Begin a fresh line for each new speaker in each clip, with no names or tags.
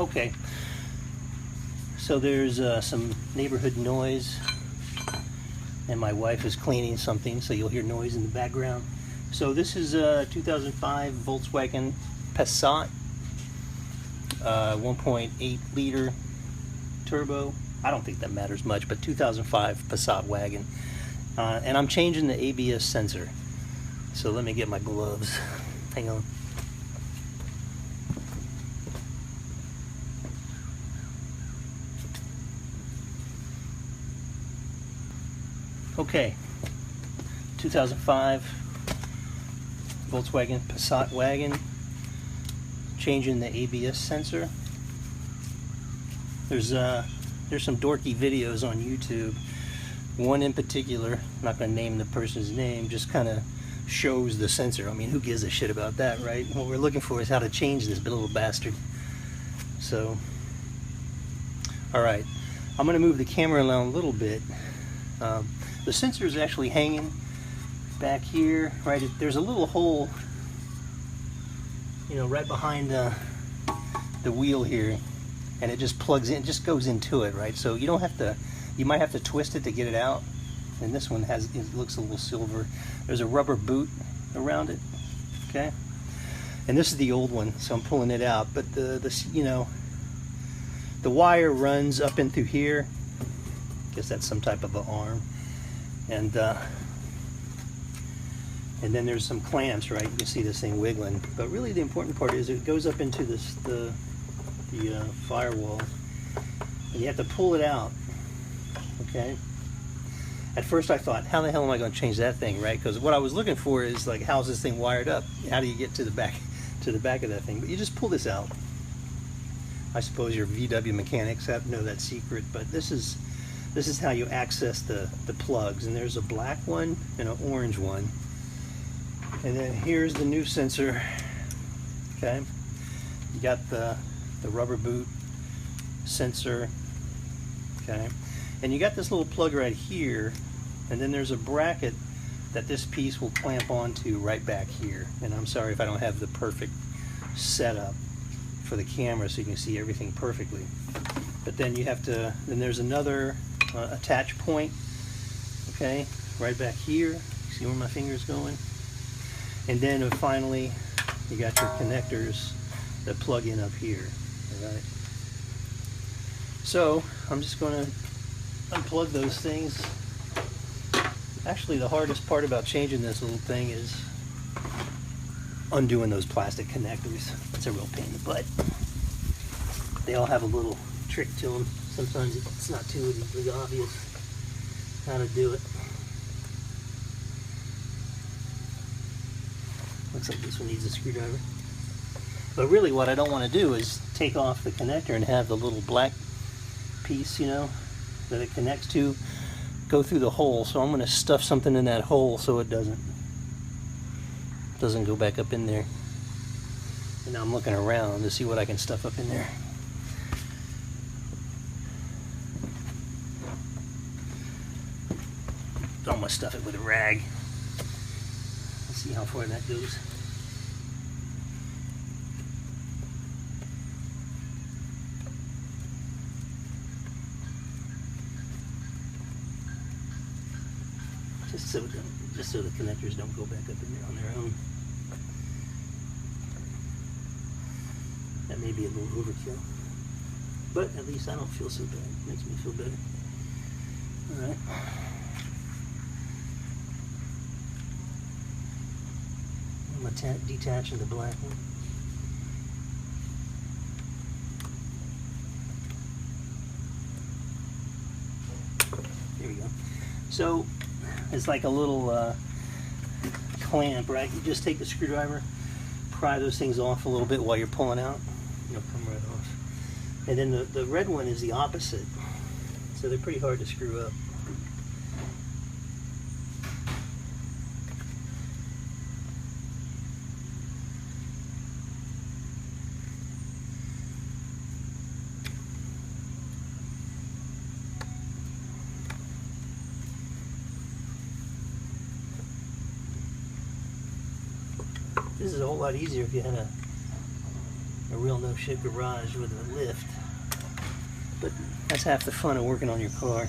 Okay, so there's some neighborhood noise, and my wife is cleaning something, so you'll hear noise in the background. So this is a 2005 Volkswagen Passat, 1.8 liter turbo. I don't think that matters much, but 2005 Passat Wagon. And I'm changing the ABS sensor. So let me get my gloves. Hang on. Okay, 2005 Volkswagen Passat Wagon, changing the ABS sensor. There's some dorky videos on YouTube. One in particular, I'm not going to name the person's name, just kind of shows the sensor. I mean, who gives a shit about that, right? What we're looking for is how to change this little bastard. So, alright, I'm going to move the camera around a little bit. The sensor is actually hanging back here, right? There's a little hole, you know, right behind the wheel here, and it just plugs in, just goes into it, right? So you don't have to, you might have to twist it to get it out. And this one has, it looks a little silver. There's a rubber boot around it, okay? And this is the old one, so I'm pulling it out. But the you know, the wire runs up in through here. I guess that's some type of an arm. And then there's some clamps, right? You can see this thing wiggling. But really the important part is it goes up into this, the firewall. And you have to pull it out, okay? At first I thought, how the hell am I going to change that thing, right? Because what I was looking for is like, how's this thing wired up? How do you get to the back of that thing? But you just pull this out. I suppose your VW mechanics have know that secret, but this is how you access the plugs. And there's a black one and an orange one. And then here's the new sensor. Okay, you got the rubber boot sensor. Okay, and you got this little plug right here, and then there's a bracket that this piece will clamp onto right back here. And I'm sorry if I don't have the perfect setup for the camera so you can see everything perfectly. But then you have to, then there's another attach point, okay, right back here. See where my finger's going? And then finally, you got your connectors that plug in up here, all right? So I'm just going to unplug those things. Actually, the hardest part about changing this little thing is undoing those plastic connectors. It's a real pain in the butt. They all have a little trick to them. Sometimes it's not too obvious how to do it. Looks like this one needs a screwdriver. But really what I don't want to do is take off the connector and have the little black piece, you know, that it connects to go through the hole. So I'm going to stuff something in that hole so it doesn't go back up in there. And now I'm looking around to see what I can stuff up in there. I'm going to stuff it with a rag. Let's see how far that goes. Just so the connectors don't go back up in there on their own. That may be a little overkill, but at least I don't feel so bad. It makes me feel better. All right. I'm detaching the black one. There we go. So it's like a little clamp, right? You just take the screwdriver, pry those things off a little bit while you're pulling out. It'll come right off. And then the red one is the opposite. So they're pretty hard to screw up. This is a whole lot easier if you had a a real no-shit garage with a lift. But that's half the fun of working on your car.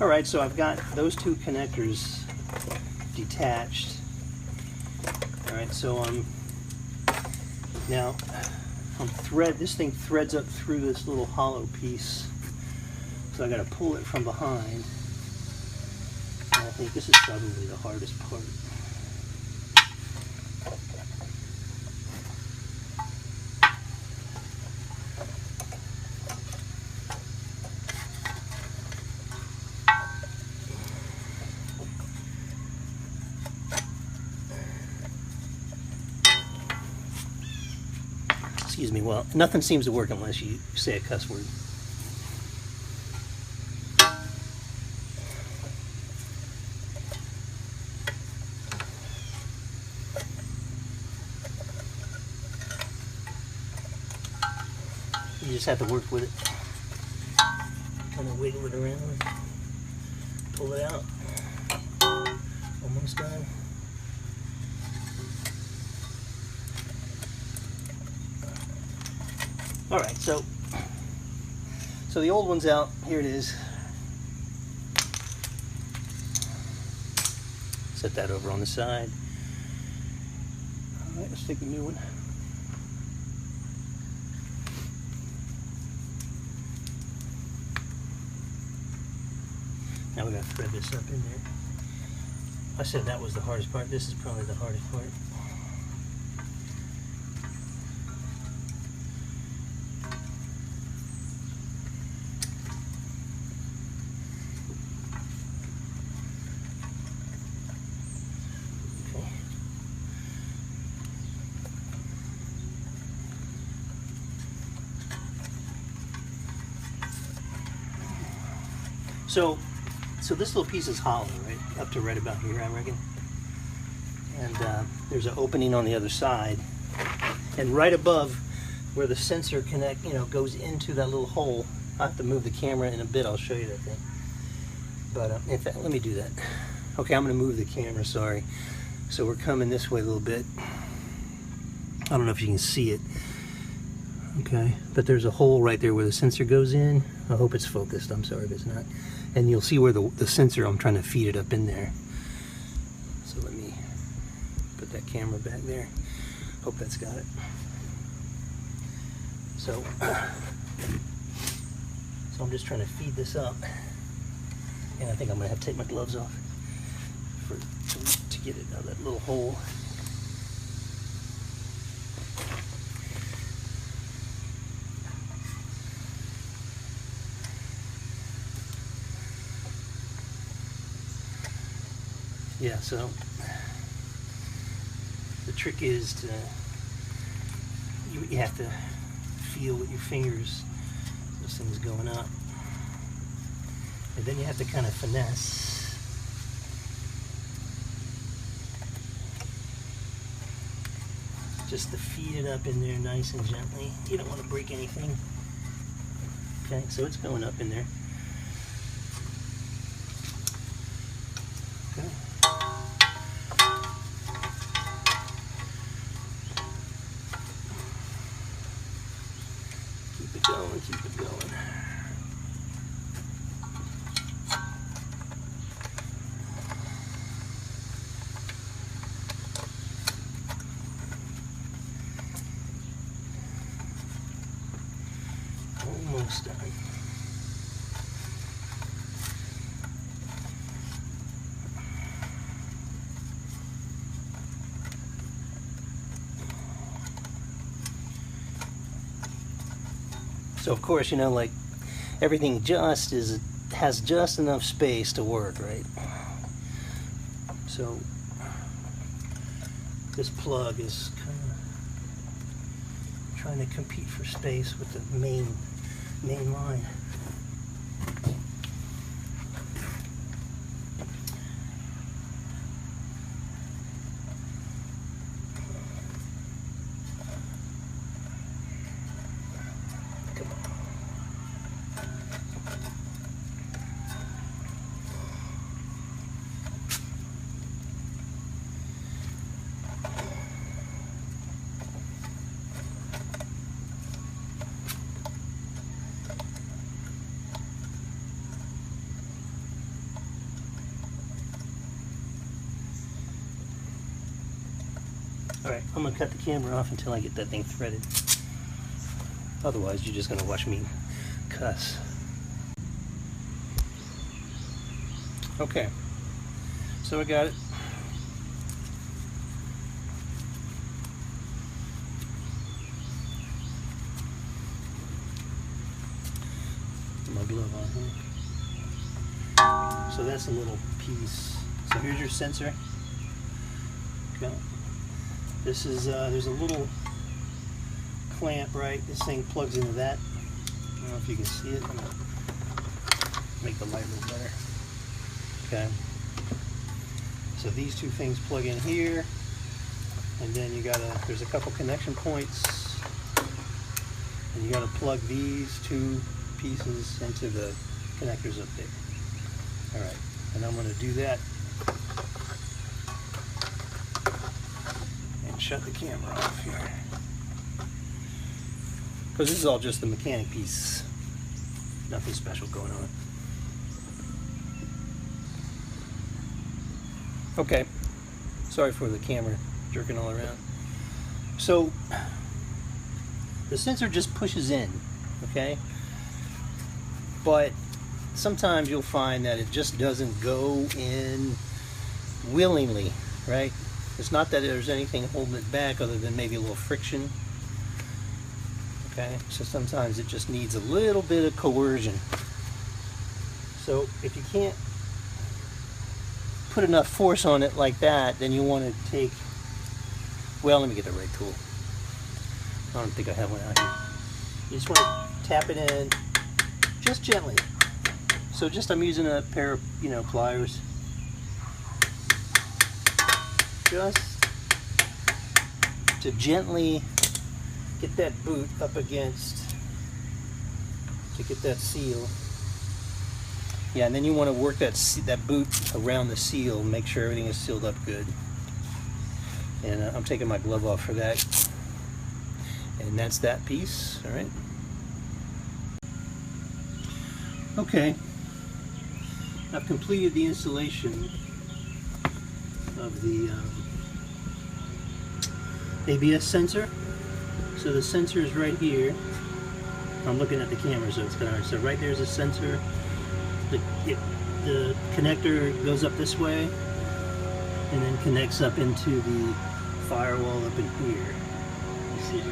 Alright, so I've got those two connectors detached. Alright, so now this thing threads up through this little hollow piece. So I gotta pull it from behind. And I think this is probably the hardest part. Excuse me, well, nothing seems to work unless you say a cuss word. You just have to work with it. Kind of wiggle it around. Pull it out. Almost done. Alright, so the old one's out. Here it is. Set that over on the side. Alright, let's take the new one. Now we gotta thread this up in there. I said that was the hardest part. This is probably the hardest part. So this little piece is hollow, right? Up to right about here, I reckon. And there's an opening on the other side. And right above where the sensor goes into that little hole. I'll have to move the camera in a bit. I'll show you that thing. But in fact, let me do that. Okay, I'm going to move the camera, sorry. So we're coming this way a little bit. I don't know if you can see it. Okay, but there's a hole right there where the sensor goes in. I hope it's focused. I'm sorry if it's not. And you'll see where the sensor, I'm trying to feed it up in there. So let me put that camera back there. Hope that's got it. So I'm just trying to feed this up. And I think I'm gonna have to take my gloves off to get it out of that little hole. Yeah, so the trick is to, you have to feel with your fingers this thing's going up. And then you have to kind of finesse. Just to feed it up in there nice and gently. You don't want to break anything. Okay, so it's going up in there. Okay. Keep it going, keep it going. Almost done. So of course, you know, like everything has just enough space to work, right? So this plug is kind of trying to compete for space with the main line. Come on. Alright, I'm going to cut the camera off until I get that thing threaded. Otherwise, you're just going to watch me cuss. Okay, so I got it. Put my glove on here. So that's a little piece. So here's your sensor. Okay. This is there's a little clamp, right? This thing plugs into that. I don't know if you can see it. I'm gonna make the light a little better. Okay. So these two things plug in here, and then you there's a couple connection points, and you gotta plug these two pieces into the connectors up there. All right, and I'm gonna do that and shut the camera off here, because this is all just the mechanic piece, nothing special going on. Okay, sorry for the camera jerking all around. So the sensor just pushes in, okay? But sometimes you'll find that it just doesn't go in willingly, right? It's not that there's anything holding it back other than maybe a little friction, okay? So sometimes it just needs a little bit of coercion. So if you can't put enough force on it like that, then you want to take, well, let me get the right tool. I don't think I have one out here. You just want to tap it in just gently. So just, I'm using a pair of, pliers. Just to gently get that boot up against, to get that seal. Yeah, and then you want to work that boot around the seal and make sure everything is sealed up good. And I'm taking my glove off for that. And that's that piece, all right? Okay, I've completed the installation of the ABS sensor. So the sensor is right here. I'm looking at the camera, so it's kind of, so right there's a sensor. The connector goes up this way and then connects up into the firewall up in here. You see it?